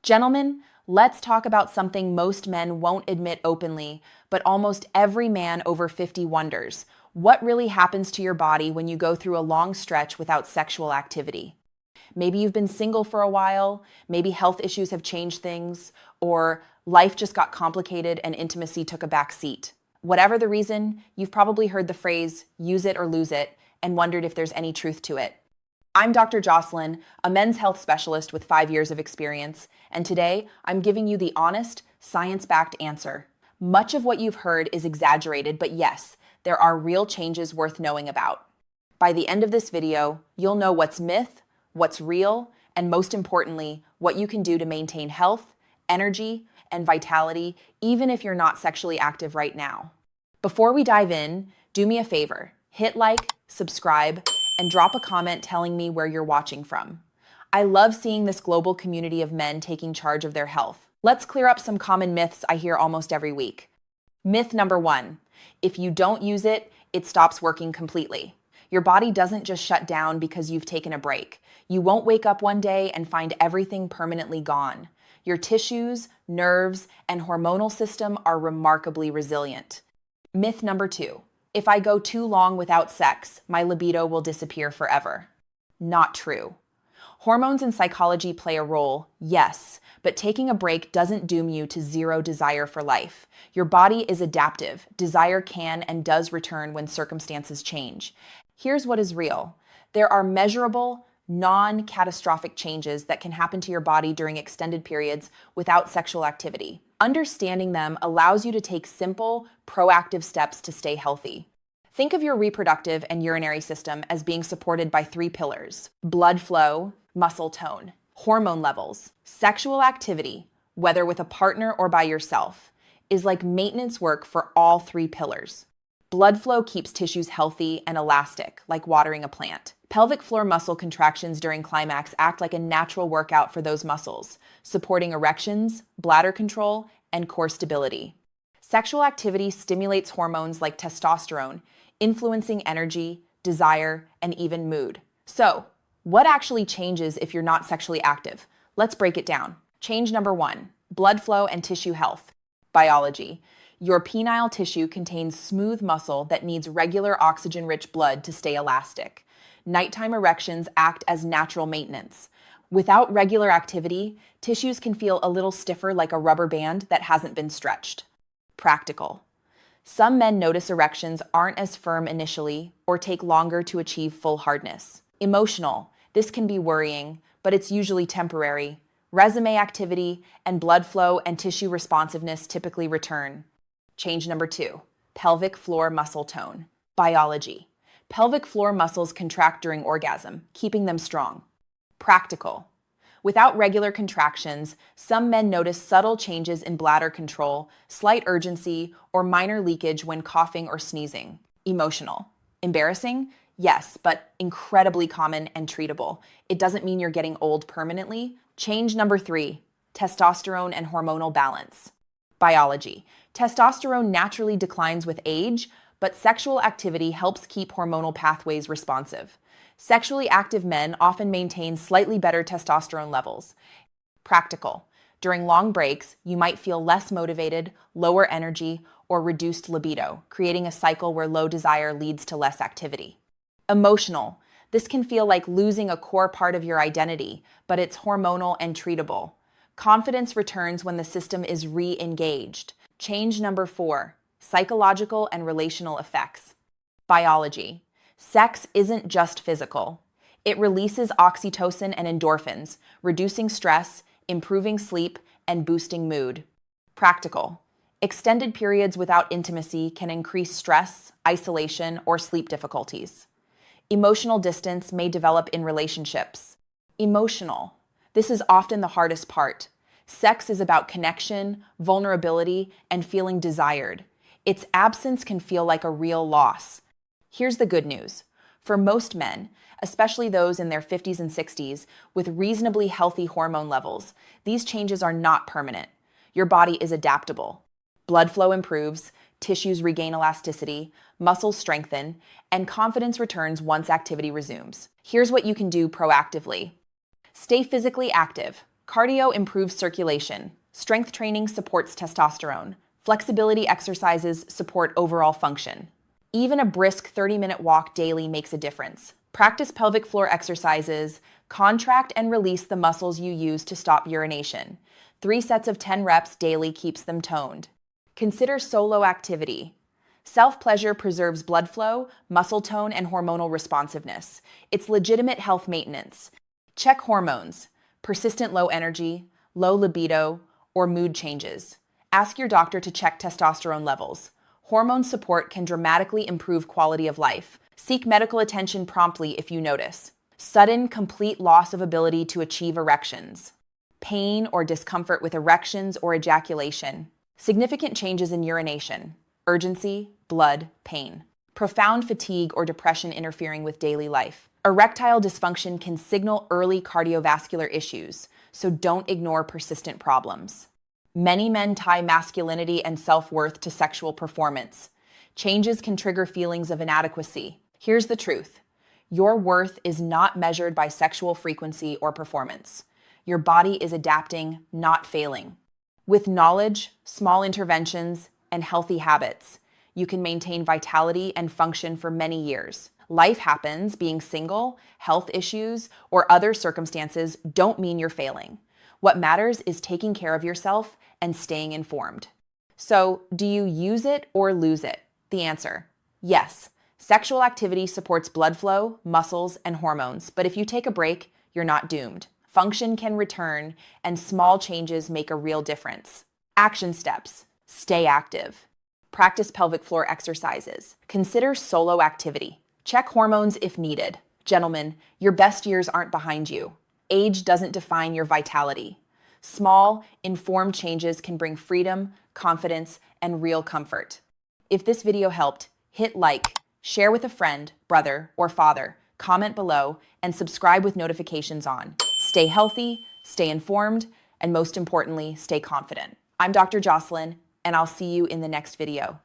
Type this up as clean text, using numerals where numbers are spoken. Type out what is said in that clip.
Gentlemen, let's talk about something most men won't admit openly, but almost every man over 50 wonders. What really happens to your body when you go through a long stretch without sexual activity? Maybe you've been single for a while, maybe health issues have changed things, or life just got complicated and intimacy took a back seat. Whatever the reason, you've probably heard the phrase, use it or lose it, and wondered if there's any truth to it. I'm Dr. Jocelyn, a men's health specialist with 5 years of experience, and today I'm giving you the honest, science-backed answer. Much of what you've heard is exaggerated, but yes, there are real changes worth knowing about. By the end of this video, you'll know what's myth, what's real, and most importantly, what you can do to maintain health, energy, and vitality, even if you're not sexually active right now. Before we dive in, do me a favor, hit like, subscribe, and drop a comment telling me where you're watching from. I love seeing this global community of men taking charge of their health. Let's clear up some common myths I hear almost every week. Myth number 1, if you don't use it, it stops working completely. Your body doesn't just shut down because you've taken a break. You won't wake up one day and find everything permanently gone. Your tissues, nerves, and hormonal system are remarkably resilient. Myth number 2, if I go too long without sex, my libido will disappear forever. Not true. Hormones and psychology play a role, yes, but taking a break doesn't doom you to zero desire for life. Your body is adaptive. Desire can and does return when circumstances change. Here's what is real. There are measurable, non-catastrophic changes that can happen to your body during extended periods without sexual activity. Understanding them allows you to take simple, proactive steps to stay healthy. Think of your reproductive and urinary system as being supported by 3 pillars: blood flow, muscle tone, hormone levels. Sexual activity, whether with a partner or by yourself, is like maintenance work for all 3 pillars. Blood flow keeps tissues healthy and elastic, like watering a plant. Pelvic floor muscle contractions during climax act like a natural workout for those muscles, supporting erections, bladder control, and core stability. Sexual activity stimulates hormones like testosterone, influencing energy, desire, and even mood. So, what actually changes if you're not sexually active? Let's break it down. Change number 1, blood flow and tissue health. Biology. Your penile tissue contains smooth muscle that needs regular oxygen-rich blood to stay elastic. Nighttime erections act as natural maintenance. Without regular activity, tissues can feel a little stiffer like a rubber band that hasn't been stretched. Practical. Some men notice erections aren't as firm initially or take longer to achieve full hardness. Emotional. This can be worrying, but it's usually temporary. Resume activity and blood flow and tissue responsiveness typically return. Change number 2, pelvic floor muscle tone. Biology. Pelvic floor muscles contract during orgasm, keeping them strong. Practical. Without regular contractions, some men notice subtle changes in bladder control, slight urgency, or minor leakage when coughing or sneezing. Emotional. Embarrassing? Yes, but incredibly common and treatable. It doesn't mean you're getting old permanently. Change number 3, testosterone and hormonal balance. Biology. Testosterone naturally declines with age, but sexual activity helps keep hormonal pathways responsive. Sexually active men often maintain slightly better testosterone levels. Practical. During long breaks, you might feel less motivated, lower energy, or reduced libido, creating a cycle where low desire leads to less activity. Emotional. This can feel like losing a core part of your identity, but it's hormonal and treatable. Confidence returns when the system is re-engaged. Change number 4, psychological and relational effects. Biology. Sex isn't just physical. It releases oxytocin and endorphins, reducing stress, improving sleep, and boosting mood. Practical. Extended periods without intimacy can increase stress, isolation, or sleep difficulties. Emotional distance may develop in relationships. Emotional. This is often the hardest part. Sex is about connection, vulnerability, and feeling desired. Its absence can feel like a real loss. Here's the good news. For most men, especially those in their 50s and 60s, with reasonably healthy hormone levels, these changes are not permanent. Your body is adaptable. Blood flow improves, tissues regain elasticity, muscles strengthen, and confidence returns once activity resumes. Here's what you can do proactively. Stay physically active. Cardio improves circulation. Strength training supports testosterone. Flexibility exercises support overall function. Even a brisk 30-minute walk daily makes a difference. Practice pelvic floor exercises. Contract and release the muscles you use to stop urination. 3 sets of 10 reps daily keeps them toned. Consider solo activity. Self-pleasure preserves blood flow, muscle tone, and hormonal responsiveness. It's legitimate health maintenance. Check hormones: persistent low energy, low libido, or mood changes. Ask your doctor to check testosterone levels. Hormone support can dramatically improve quality of life. Seek medical attention promptly if you notice sudden, complete loss of ability to achieve erections, pain or discomfort with erections or ejaculation, significant changes in urination, urgency, blood, pain, profound fatigue or depression interfering with daily life. Erectile dysfunction can signal early cardiovascular issues, so don't ignore persistent problems. Many men tie masculinity and self-worth to sexual performance. Changes can trigger feelings of inadequacy. Here's the truth: your worth is not measured by sexual frequency or performance. Your body is adapting, not failing. With knowledge, small interventions, and healthy habits, you can maintain vitality and function for many years. Life happens. Being single, health issues, or other circumstances don't mean you're failing. What matters is taking care of yourself and staying informed. So, do you use it or lose it? The answer: yes. Sexual activity supports blood flow, muscles, and hormones, but if you take a break, you're not doomed. Function can return, and small changes make a real difference. Action steps: stay active. Practice pelvic floor exercises. Consider solo activity. Check hormones if needed. Gentlemen, your best years aren't behind you. Age doesn't define your vitality. Small, informed changes can bring freedom, confidence, and real comfort. If this video helped, hit like, share with a friend, brother, or father, comment below, and subscribe with notifications on. Stay healthy, stay informed, and most importantly, stay confident. I'm Dr. Jocelyn, and I'll see you in the next video.